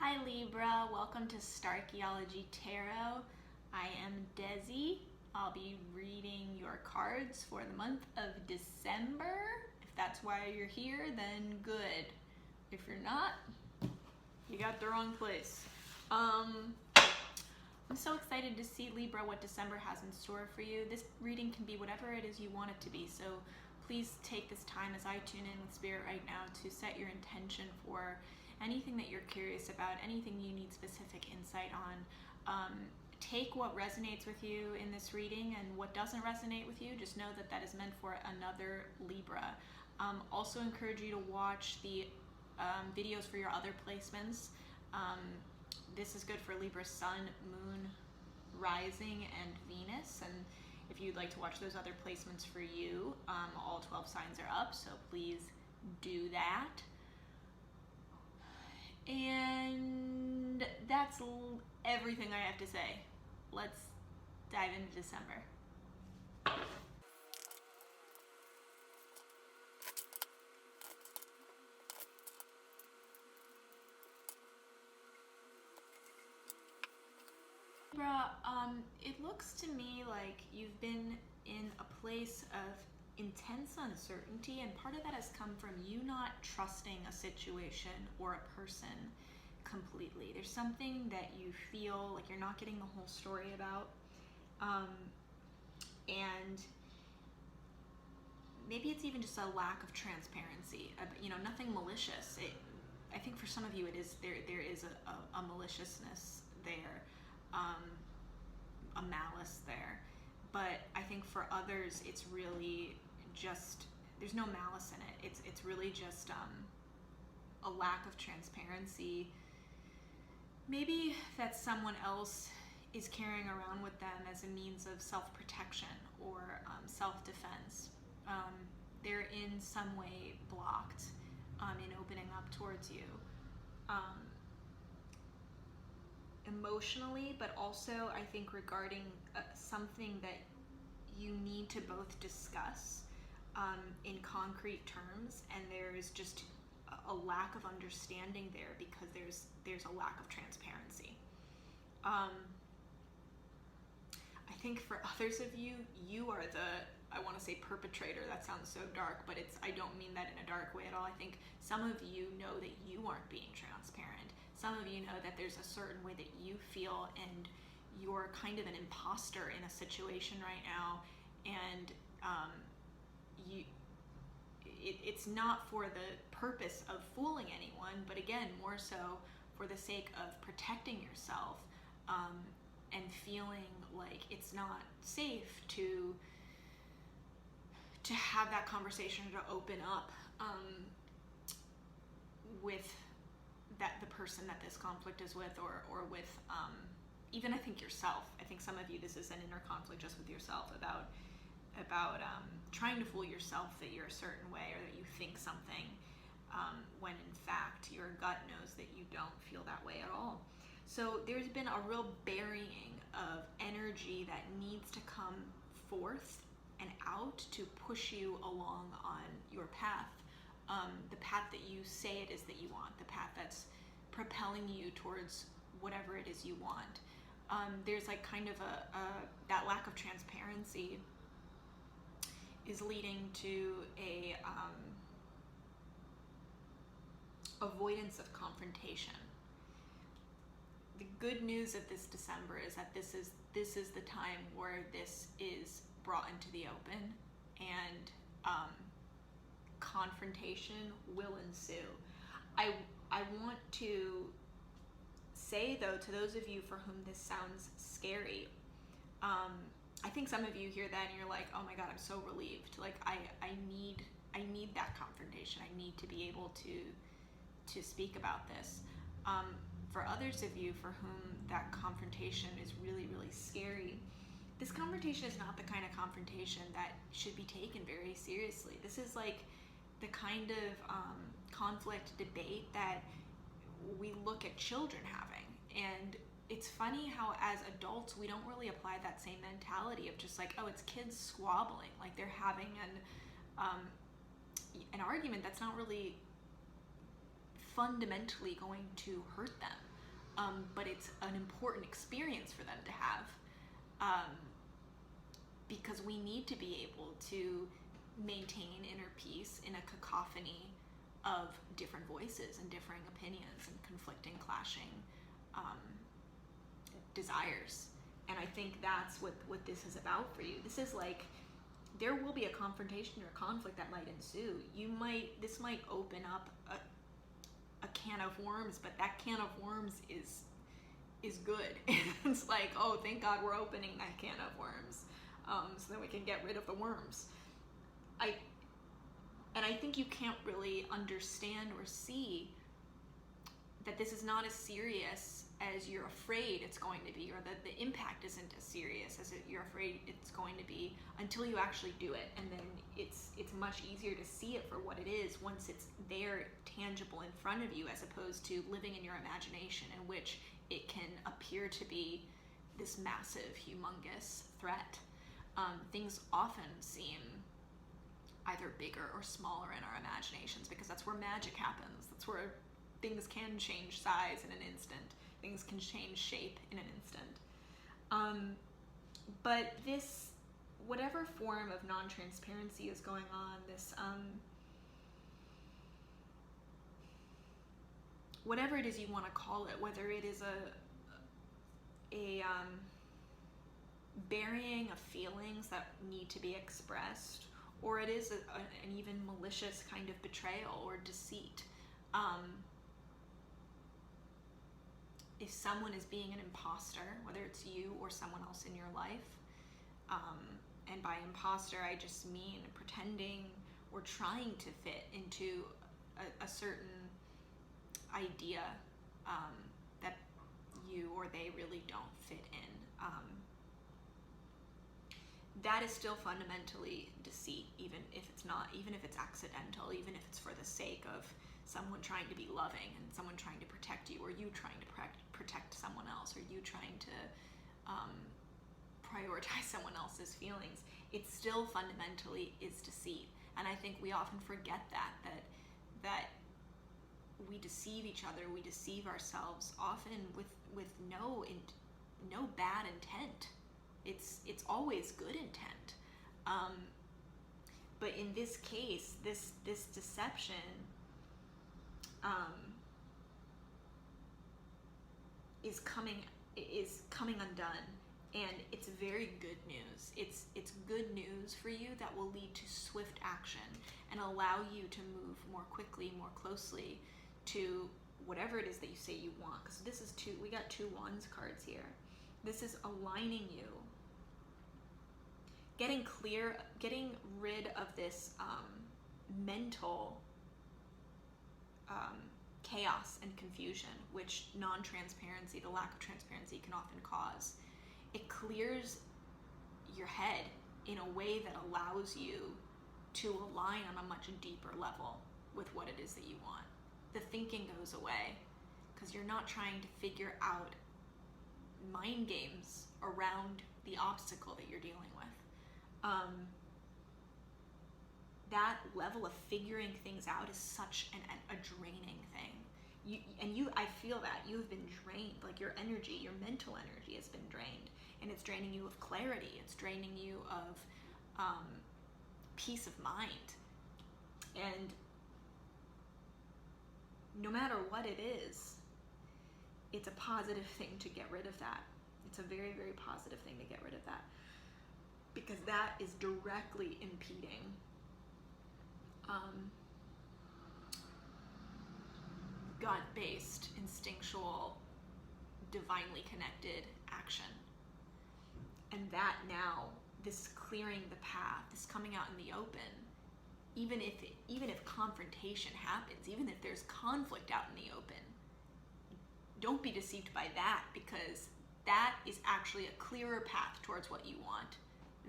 Hi Libra, welcome to Starchaeology Tarot. I am Desi. I'll be reading your cards for the month of December. If that's why you're here, then good. If you're not, you got the wrong place. I'm so excited to see, Libra, what December has in store for you. This reading can be whatever it is you want it to be, so please take this time as I tune in with Spirit right now to set your intention for anything that you're curious about, anything you need specific insight on. Take what resonates with you in this reading, and what doesn't resonate with you, just know that that is meant for another Libra. Also encourage you to watch the videos for your other placements. This is good for Libra Sun, Moon, Rising, and Venus. And if you'd like to watch those other placements for you, all 12 signs are up, so please do that. And that's everything I have to say. Let's dive into December. Libra, it looks to me like you've been in a place of intense uncertainty, and part of that has come from you not trusting a situation or a person completely. There's something that you feel like you're not getting the whole story about, and maybe it's even just a lack of transparency. Nothing malicious. I think for some of you it is there is a maliciousness there, a malice there. But I think for others, it's really just, there's no malice in it. It's really just a lack of transparency. Maybe that someone else is carrying around with them as a means of self-protection or self-defense. They're in some way blocked in opening up towards you. Emotionally, but also I think regarding something that you need to both discuss in concrete terms, and there's just a lack of understanding there because there's a lack of transparency. I think for others of you, you are I want to say perpetrator. That sounds so dark, but I don't mean that in a dark way at all. I think some of you know that you aren't being transparent. Some of you know that there's a certain way that you feel, and you're kind of an imposter in a situation right now, and it's not for the purpose of fooling anyone, but again, more so for the sake of protecting yourself, and feeling like it's not safe to have that conversation, to open up with the person that this conflict is with, or with even I think yourself. I think some of you, this is an inner conflict just with yourself about trying to fool yourself that you're a certain way, or that you think something, when in fact your gut knows that you don't feel that way at all. So there's been a real burying of energy that needs to come forth and out to push you along on your path, the path that you say it is that you want, the path that's propelling you towards whatever it is you want. There's like kind of that lack of transparency is leading to a avoidance of confrontation. The good news of this December is that this is the time where this is brought into the open, and confrontation will ensue. I want to say, though, to those of you for whom this sounds scary, I think some of you hear that and you're like, oh my God, I'm so relieved. Like I need that confrontation. I need to be able to speak about this. For others of you for whom that confrontation is really, really scary, this confrontation is not the kind of confrontation that should be taken very seriously. This is like the kind of conflict debate that we look at children having. And it's funny how as adults we don't really apply that same mentality of just like, oh, it's kids squabbling, like they're having an argument that's not really fundamentally going to hurt them. but it's an important experience for them to have, um, because we need to be able to maintain inner peace in a cacophony of different voices and differing opinions and conflicting, clashing desires. And I think that's what this is about for you. This is like, there will be a confrontation or a conflict that might ensue. This might open up a can of worms, but that can of worms is good. It's like, oh, thank God we're opening that can of worms, so then we can get rid of the worms. I think you can't really understand or see that this is not as serious as you're afraid it's going to be, or that the impact isn't as serious as you're afraid it's going to be, until you actually do it. And then it's much easier to see it for what it is once it's there, tangible in front of you, as opposed to living in your imagination, in which it can appear to be this massive, humongous threat. Things often seem either bigger or smaller in our imaginations, because that's where magic happens. That's where things can change size in an instant. Things can change shape in an instant. But this, whatever form of non-transparency is going on, this, whatever it is you want to call it, whether it is a burying of feelings that need to be expressed, or it is an even malicious kind of betrayal or deceit. If someone is being an imposter, whether it's you or someone else in your life, and by imposter I just mean pretending or trying to fit into a certain idea that you or they really don't fit in, that is still fundamentally deceit, even if it's accidental, even if it's for the sake of someone trying to be loving and someone trying to protect you, or you trying to protect someone else, or you trying to prioritize someone else's feelings. It still fundamentally is deceit. And I think we often forget that we deceive each other, we deceive ourselves, often with no bad intent. It's always good intent. But in this case, this deception is coming undone, and it's very good news. It's good news for you that will lead to swift action and allow you to move more quickly, more closely to whatever it is that you say you want. Because we got 2 Wands cards here. This is aligning you, getting rid of this mental chaos and confusion, which non-transparency, the lack of transparency, can often cause. It clears your head in a way that allows you to align on a much deeper level with what it is that you want. The thinking goes away, because you're not trying to figure out mind games around the obstacle that you're dealing with. That level of figuring things out is such a draining thing. I feel that you have been drained, like your energy, your mental energy has been drained, and it's draining you of clarity. It's draining you of peace of mind. And no matter what it is, it's a positive thing to get rid of that. It's a very, very positive thing to get rid of that, because that is directly impeding gut-based, instinctual, divinely connected action. And that now, this clearing the path, this coming out in the open, even if confrontation happens, even if there's conflict out in the open, don't be deceived by that, because that is actually a clearer path towards what you want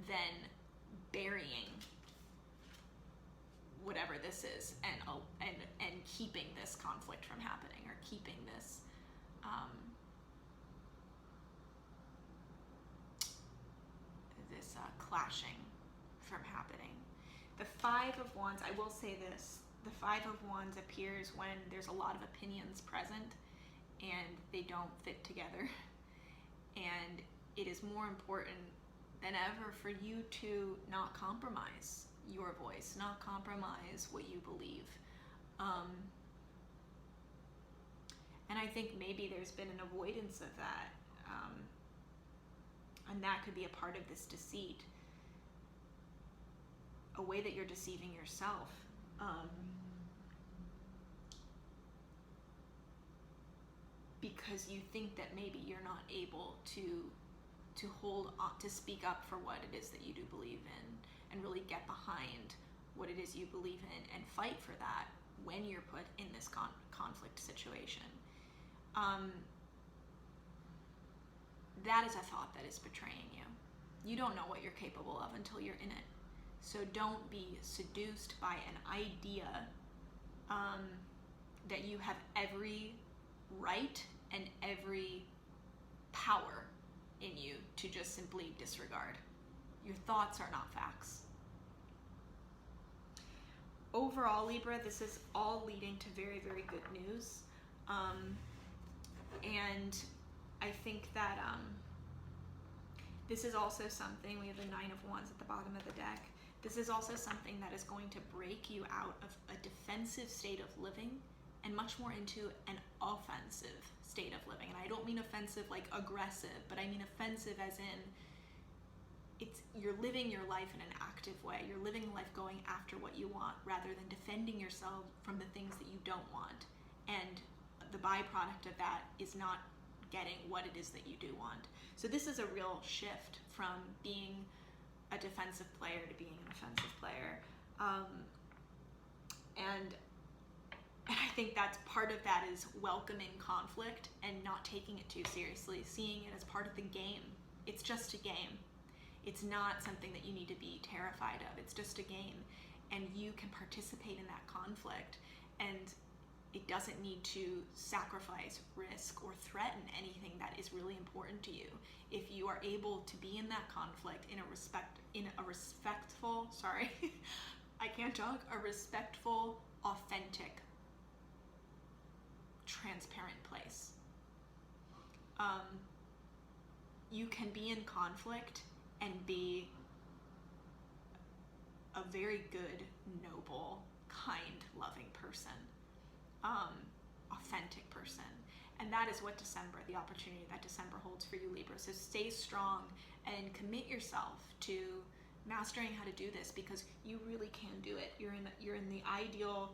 than burying whatever this is and keeping this conflict from happening, or keeping this clashing from happening. The 5 of Wands, I will say this, the 5 of Wands appears when there's a lot of opinions present, and they don't fit together. And it is more important than ever for you to not compromise your voice, not compromise what you believe. And I think maybe there's been an avoidance of that. And that could be a part of this deceit, a way that you're deceiving yourself. Because you think that maybe you're not able to hold on, to speak up for what it is that you do believe in, and really get behind what it is you believe in and fight for that when you're put in this conflict situation. That is a thought that is betraying you. You don't know what you're capable of until you're in it. So don't be seduced by an idea that you have every right and every power in you to just simply disregard. Your thoughts are not facts. Overall, Libra, this is all leading to very, very good news. And I think that this is also something, we have the Nine of Wands at the bottom of the deck. This is also something that is going to break you out of a defensive state of living and much more into an offensive state of living. And I don't mean offensive like aggressive, but I mean offensive as in you're living your life in an active way. You're living life going after what you want rather than defending yourself from the things that you don't want. And the byproduct of that is not getting what it is that you do want. So this is a real shift from being a defensive player to being an offensive player. And I think that's part of that is welcoming conflict and not taking it too seriously, seeing it as part of the game. It's just a game. It's not something that you need to be terrified of. It's just a game, and you can participate in that conflict, and it doesn't need to sacrifice, risk, or threaten anything that is really important to you. If you are able to be in that conflict in a respectful, I can't talk, a respectful, authentic, transparent place. You can be in conflict and be a very good, noble, kind, loving person, authentic person. And that is what December, the opportunity that December holds for you, Libra. So stay strong and commit yourself to mastering how to do this, because you really can do it. You're in the ideal,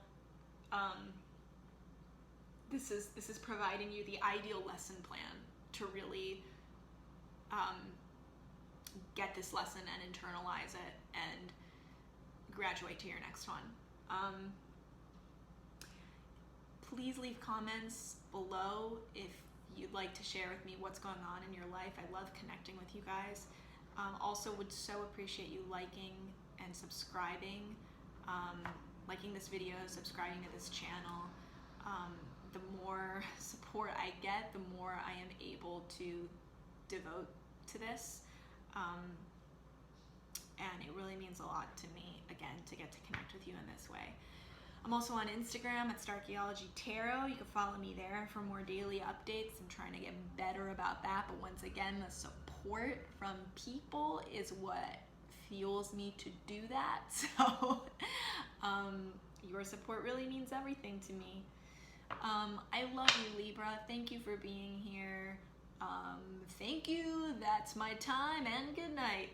this is providing you the ideal lesson plan to really get this lesson and internalize it and graduate to your next one. Please leave comments below if you'd like to share with me what's going on in your life. I love connecting with you guys. Also would so appreciate you liking and subscribing, liking this video, subscribing to this channel. The more support I get, the more I am able to devote to this. And it really means a lot to me, again, to get to connect with you in this way. I'm also on Instagram at Starchaeology Tarot. You can follow me there for more daily updates. I'm trying to get better about that, but once again, the support from people is what fuels me to do that. So your support really means everything to me. I love you, Libra. Thank you for being here. Thank you. That's my time, and good night.